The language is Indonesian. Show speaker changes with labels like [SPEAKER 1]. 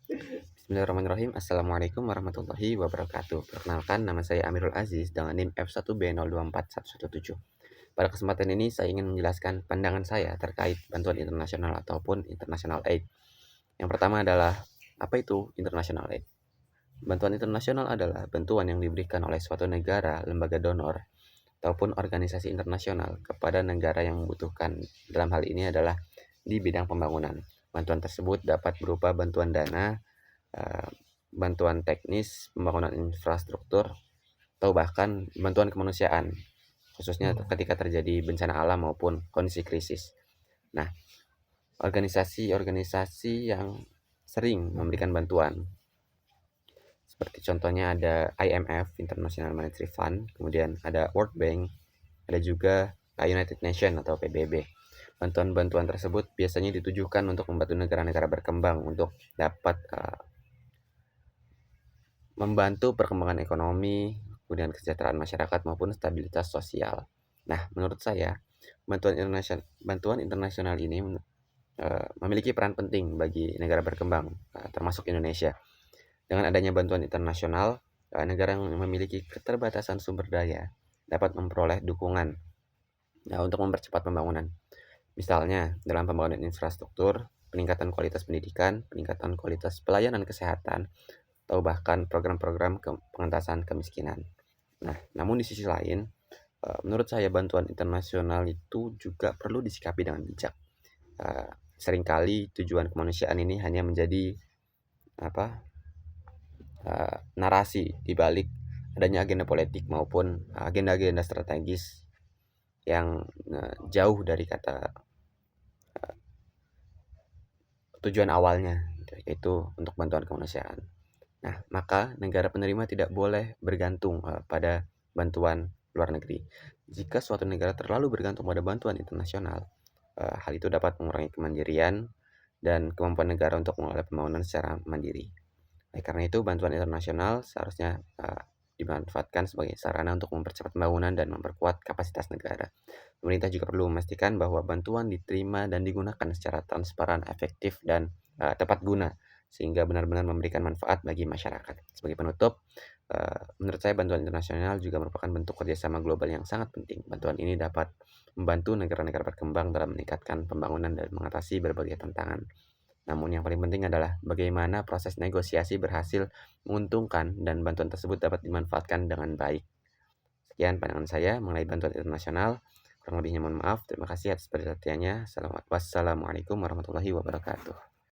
[SPEAKER 1] Bismillahirrahmanirrahim. Assalamualaikum warahmatullahi wabarakatuh. Perkenalkan, nama saya Amirul Aziz dengan NIM F1B024117. Pada kesempatan ini saya ingin menjelaskan pandangan saya terkait bantuan internasional ataupun international aid. Yang pertama adalah, apa itu international aid? Bantuan internasional adalah bantuan yang diberikan oleh suatu negara, lembaga donor, ataupun organisasi internasional kepada negara yang membutuhkan. Dalam hal ini adalah di bidang pembangunan. Bantuan tersebut dapat berupa bantuan dana, eh, bantuan teknis, pembangunan infrastruktur, atau bahkan bantuan kemanusiaan, khususnya ketika terjadi bencana alam maupun kondisi krisis. Nah, organisasi-organisasi yang sering memberikan bantuan, seperti contohnya ada IMF, International Monetary Fund, kemudian ada World Bank, ada juga United Nations atau PBB. Bantuan-bantuan tersebut biasanya ditujukan untuk membantu negara-negara berkembang untuk dapat membantu perkembangan ekonomi, kemudian kesejahteraan masyarakat maupun stabilitas sosial. Nah, menurut saya bantuan internasional ini memiliki peran penting bagi negara berkembang, termasuk Indonesia. Dengan adanya bantuan internasional, negara yang memiliki keterbatasan sumber daya dapat memperoleh dukungan untuk mempercepat pembangunan. Misalnya, dalam pembangunan infrastruktur, peningkatan kualitas pendidikan, peningkatan kualitas pelayanan kesehatan, atau bahkan program-program pengentasan kemiskinan. Nah, namun di sisi lain, menurut saya bantuan internasional itu juga perlu disikapi dengan bijak. Seringkali tujuan kemanusiaan ini hanya menjadi narasi di balik adanya agenda politik maupun agenda-agenda strategis yang jauh dari kata tujuan awalnya, yaitu untuk bantuan kemanusiaan. Nah, maka negara penerima tidak boleh bergantung pada bantuan luar negeri. Jika suatu negara terlalu bergantung pada bantuan internasional, hal itu dapat mengurangi kemandirian dan kemampuan negara untuk mengelola pembangunan secara mandiri. Oleh karena itu, bantuan internasional seharusnya dimanfaatkan sebagai sarana untuk mempercepat pembangunan dan memperkuat kapasitas negara. Pemerintah juga perlu memastikan bahwa bantuan diterima dan digunakan secara transparan, efektif, dan tepat guna, sehingga benar-benar memberikan manfaat bagi masyarakat. Sebagai penutup, menurut saya bantuan internasional juga merupakan bentuk kerjasama global yang sangat penting. Bantuan ini dapat membantu negara-negara berkembang dalam meningkatkan pembangunan dan mengatasi berbagai tantangan. Namun yang paling penting adalah bagaimana proses negosiasi berhasil menguntungkan dan bantuan tersebut dapat dimanfaatkan dengan baik. Sekian pandangan saya mengenai bantuan internasional. Kurang lebihnya mohon maaf. Terima kasih atas perhatiannya. Wassalamualaikum warahmatullahi wabarakatuh.